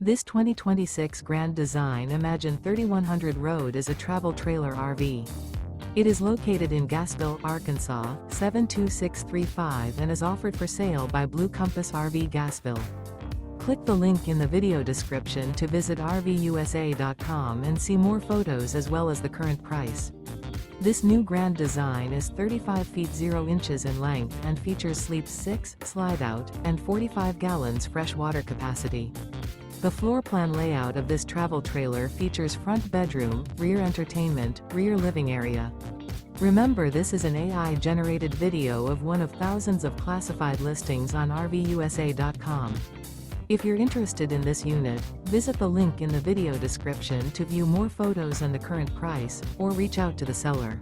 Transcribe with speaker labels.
Speaker 1: This 2026 Grand Design Imagine 3100 Road is a travel trailer RV. It is located in Gassville, Arkansas, 72635 and is offered for sale by Blue Compass RV Gassville. Click the link in the video description to visit RVUSA.com and see more photos as well as the current price. This new Grand Design is 35 feet 0 inches in length and features sleeps 6, slide-out, and 45 gallons fresh water capacity. The floor plan layout of this travel trailer features front bedroom, rear entertainment, rear living area. Remember, this is an AI-generated video of one of thousands of classified listings on RVUSA.com. If you're interested in this unit, visit the link in the video description to view more photos and the current price, or reach out to the seller.